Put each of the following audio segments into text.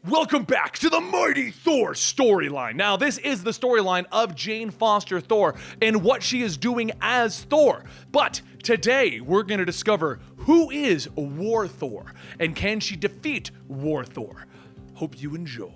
Welcome back to the Mighty Thor storyline. Now, this is the storyline of Jane Foster Thor and what she is doing as Thor. But today, we're going to discover who is War Thor and can she defeat War Thor. Hope you enjoy.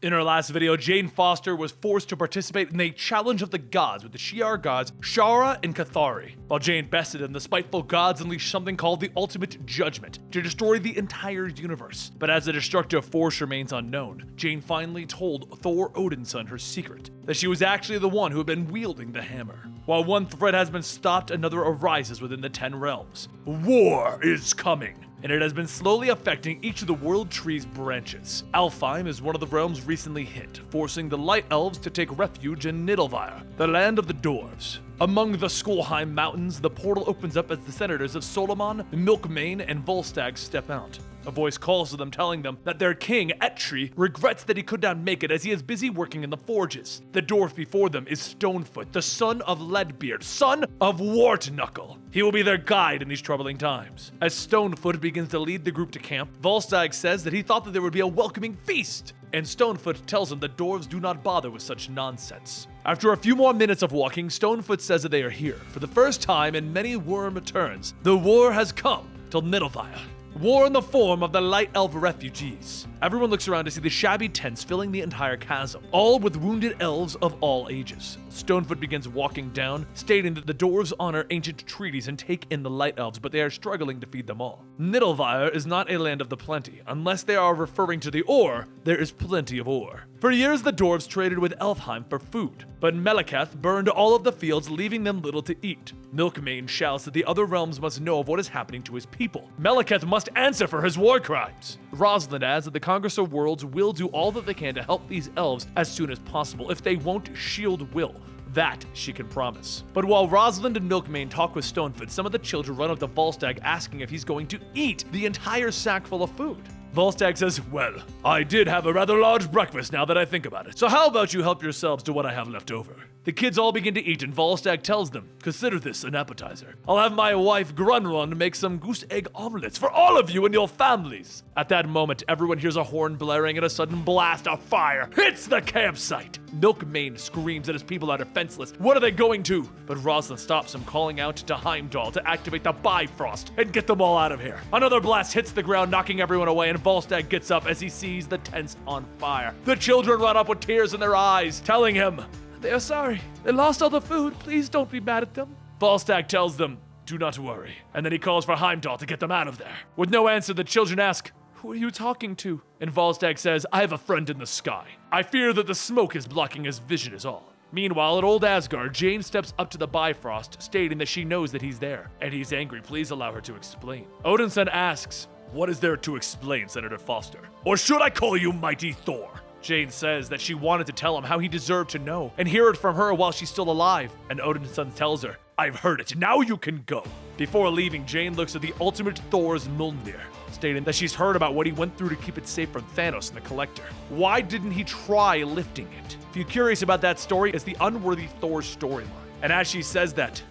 In her last video, Jane Foster was forced to participate in a challenge of the gods with the Shi'ar gods Shara and Cathari. While Jane bested them, the spiteful gods unleashed something called the Ultimate Judgment to destroy the entire universe. But as the destructive force remains unknown, Jane finally told Thor Odinson her secret, that she was actually the one who had been wielding the hammer. While one threat has been stopped, another arises within the 10 realms. War is coming, and it has been slowly affecting each of the World Tree's branches. Alfheim is one of the realms recently hit, forcing the Light Elves to take refuge in Nidalvire, the land of the dwarves. Among the Skolheim Mountains, the portal opens up as the senators of Solomon, Milkmane, and Volstagg step out. A voice calls to them, telling them that their king, Etri, regrets that he could not make it as he is busy working in the forges. The dwarf before them is Stonefoot, the son of Leadbeard, son of Wartknuckle. He will be their guide in these troubling times. As Stonefoot begins to lead the group to camp, Volstagg says that he thought that there would be a welcoming feast, and Stonefoot tells him that dwarves do not bother with such nonsense. After a few more minutes of walking, Stonefoot says that they are here. For the first time in many worm returns, the war has come to Nidalvire. War in the form of the Light Elf refugees. Everyone looks around to see the shabby tents filling the entire chasm, all with wounded elves of all ages. Stonefoot begins walking down, stating that the dwarves honor ancient treaties and take in the Light Elves, but they are struggling to feed them all. Nidalvire is not a land of the plenty. Unless they are referring to the ore, there is plenty of ore. For years, the dwarves traded with Elfheim for food, but Meleketh burned all of the fields, leaving them little to eat. Milkmane shouts that the other realms must know of what is happening to his people. Meleketh must answer for his war crimes. Rosalind adds that the Congress of Worlds will do all that they can to help these elves as soon as possible. If they won't, Shield will. That she can promise. But while Rosalind and Milkmane talk with Stonefoot, some of the children run up to Volstagg asking if he's going to eat the entire sack full of food. Volstagg says, well, I did have a rather large breakfast now that I think about it, so how about you help yourselves to what I have left over? The kids all begin to eat, and Volstagg tells them, consider this an appetizer. I'll have my wife Grunrun make some goose egg omelets for all of you and your families. At that moment, everyone hears a horn blaring and a sudden blast of fire hits the campsite. Milkmane screams that his people are defenseless. What are they going to? But Rosalind stops him, calling out to Heimdall to activate the Bifrost and get them all out of here. Another blast hits the ground, knocking everyone away, and Volstagg gets up as he sees the tents on fire. The children run up with tears in their eyes, telling him, they are sorry. They lost all the food. Please don't be mad at them. Volstagg tells them, do not worry. And then he calls for Heimdall to get them out of there. With no answer, the children ask, who are you talking to? And Volstagg says, I have a friend in the sky. I fear that the smoke is blocking his vision is all. Meanwhile, at old Asgard, Jane steps up to the Bifrost, stating that she knows that he's there. And he's angry. Please allow her to explain. Odinson asks, what is there to explain, Senator Foster? Or should I call you Mighty Thor? Jane says that she wanted to tell him how he deserved to know and hear it from her while she's still alive. And Odinson tells her, I've heard it, now you can go. Before leaving, Jane looks at the ultimate Thor's Mjolnir, stating that she's heard about what he went through to keep it safe from Thanos and the Collector. Why didn't he try lifting it? If you're curious about that story, it's the Unworthy Thor storyline. And as she says that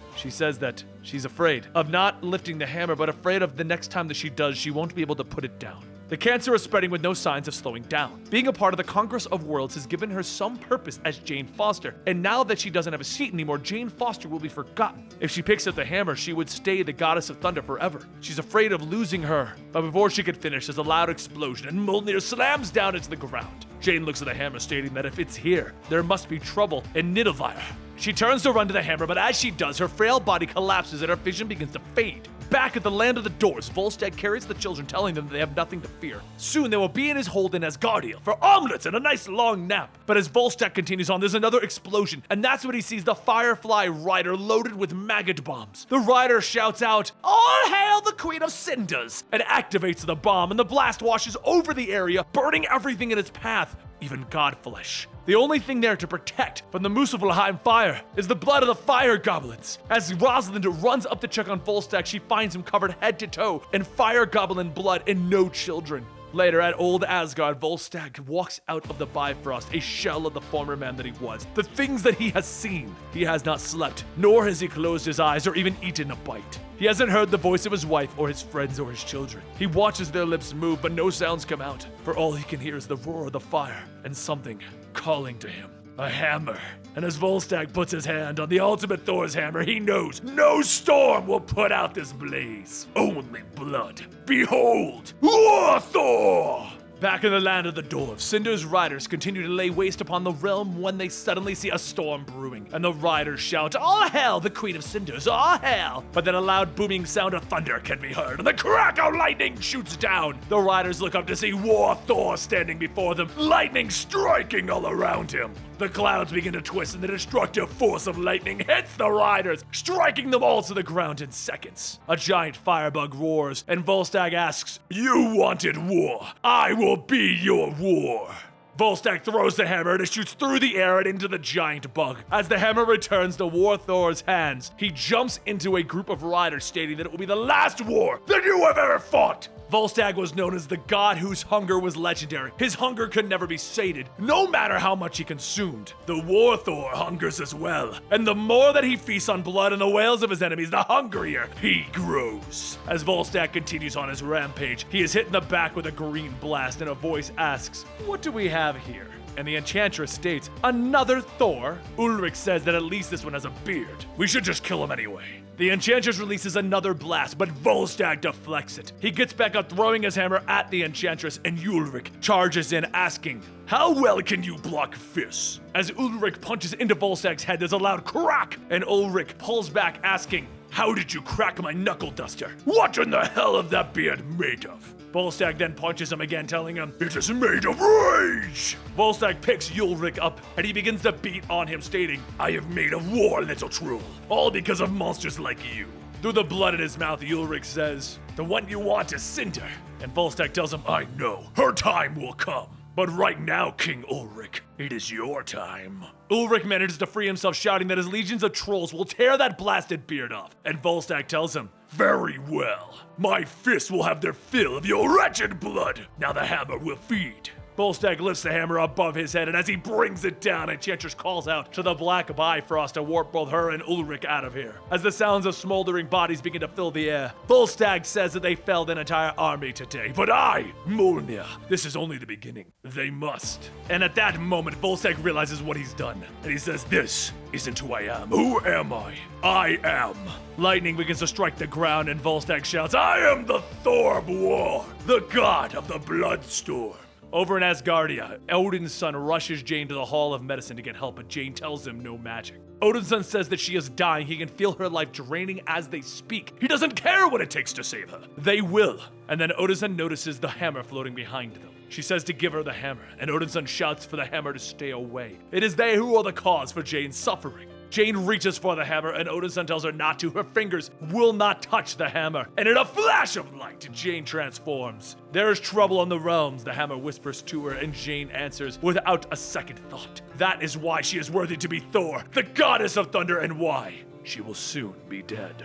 she's afraid of not lifting the hammer, but afraid of the next time that she does, she won't be able to put it down. The cancer is spreading with no signs of slowing down. Being a part of the Congress of Worlds has given her some purpose as Jane Foster, and now that she doesn't have a seat anymore, Jane Foster will be forgotten. If she picks up the hammer, she would stay the goddess of thunder forever. She's afraid of losing her. But before she could finish, there's a loud explosion, and Mjolnir slams down into the ground. Jane looks at the hammer, stating that if it's here, there must be trouble in Nidalvire. She turns to run to the hammer, but as she does, her frail body collapses and her vision begins to fade. Back at the land of the doors, Volstagg carries the children, telling them that they have nothing to fear. Soon they will be in his hold in Asgardia for omelets and a nice long nap. But as Volstagg continues on, there's another explosion, and that's when he sees the Firefly Rider loaded with maggot bombs. The rider shouts out, all hail the Queen of Cinders, and activates the bomb, and the blast washes over the area, burning everything in its path, even Godflesh. The only thing there to protect from the Muspelheim fire is the blood of the fire goblins. As Rosalind runs up to check on Volstagg, she finds him covered head to toe in fire goblin blood and no children. Later, at Old Asgard, Volstagg walks out of the Bifrost, a shell of the former man that he was. The things that he has seen. He has not slept, nor has he closed his eyes or even eaten a bite. He hasn't heard the voice of his wife or his friends or his children. He watches their lips move, but no sounds come out. For all he can hear is the roar of the fire and something calling to him. A hammer. And as Volstagg puts his hand on the ultimate Thor's hammer, he knows no storm will put out this blaze. Only blood. Behold, War Thor! Back in the land of the dwarves, Cinder's riders continue to lay waste upon the realm when they suddenly see a storm brewing, and the riders shout, "All hail the Queen of Cinders, all hail!" But then a loud booming sound of thunder can be heard, and the crack of lightning shoots down. The riders look up to see War Thor standing before them, lightning striking all around him. The clouds begin to twist, and the destructive force of lightning hits the riders, striking them all to the ground in seconds. A giant firebug roars, and Volstagg asks, "You wanted war. I will be your war." Volstagg throws the hammer and it shoots through the air and into the giant bug. As the hammer returns to War Thor's hands, he jumps into a group of riders stating that it will be the last war that you have ever fought. Volstagg was known as the god whose hunger was legendary. His hunger could never be sated, no matter how much he consumed. The War Thor hungers as well, and the more that he feasts on blood and the wails of his enemies, the hungrier he grows. As Volstagg continues on his rampage, he is hit in the back with a green blast, and a voice asks, "What do we have here?" And the enchantress states, "Another Thor?" Ulrich says that at least this one has a beard. "We should just kill him anyway." The enchantress releases another blast, but Volstagg deflects it. He gets back up, throwing his hammer at the enchantress, and Ulrich charges in, asking, "How well can you block fists?" As Ulrich punches into Volstagg's head, there's a loud crack, and Ulrich pulls back, asking, "How did you crack my knuckle duster? What in the hell is that beard made of?" Volstagg then punches him again, telling him, "It is made of rage!" Volstagg picks Ulrich up, and he begins to beat on him, stating, "I have made of war, little troll, all because of monsters like you." Through the blood in his mouth, Ulrich says, "The one you want is Cinder." And Volstagg tells him, "I know, her time will come. But right now, King Ulrich, it is your time." Ulrich manages to free himself, shouting that his legions of trolls will tear that blasted beard off. And Volstagg tells him, "Very well. My fists will have their fill of your wretched blood. Now the hammer will feed." Volstagg lifts the hammer above his head, and as he brings it down, Enchantress calls out to the Black Bifrost to warp both her and Ulrich out of here. As the sounds of smoldering bodies begin to fill the air, Volstagg says that they felled an entire army today. "But I, Mjolnir, this is only the beginning. They must." And at that moment, Volstagg realizes what he's done, and he says, "This isn't who I am. Who am I? I am." Lightning begins to strike the ground, and Volstagg shouts, "I am the Thor of War, the god of the Bloodstorm." Over in Asgardia, Odin's son rushes Jane to the Hall of Medicine to get help, but Jane tells him no magic. Odin's son says that she is dying. He can feel her life draining as they speak. He doesn't care what it takes to save her. They will. And then Odinson notices the hammer floating behind them. She says to give her the hammer, and Odinson shouts for the hammer to stay away. It is they who are the cause for Jane's suffering. Jane reaches for the hammer, and Odinson tells her not to. Her fingers will not touch the hammer. And in a flash of light, Jane transforms. "There is trouble in the realms," the hammer whispers to her, and Jane answers without a second thought. That is why she is worthy to be Thor, the goddess of thunder, and why she will soon be dead.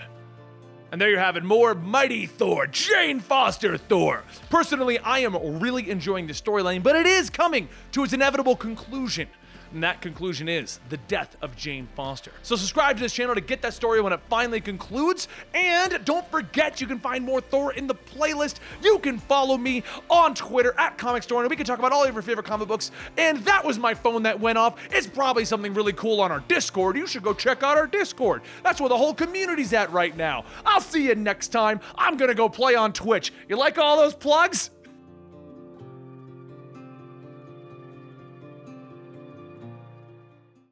And there you have it, more Mighty Thor, Jane Foster Thor. Personally, I am really enjoying the storyline, but it is coming to its inevitable conclusion. And that conclusion is the death of Jane Foster. So subscribe to this channel to get that story when it finally concludes. And don't forget, you can find more Thor in the playlist. You can follow me on Twitter at Comicstorian, and we can talk about all of your favorite comic books. And that was my phone that went off. It's probably something really cool on our Discord. You should go check out our Discord. That's where the whole community's at right now. I'll see you next time. I'm gonna go play on Twitch. You like all those plugs?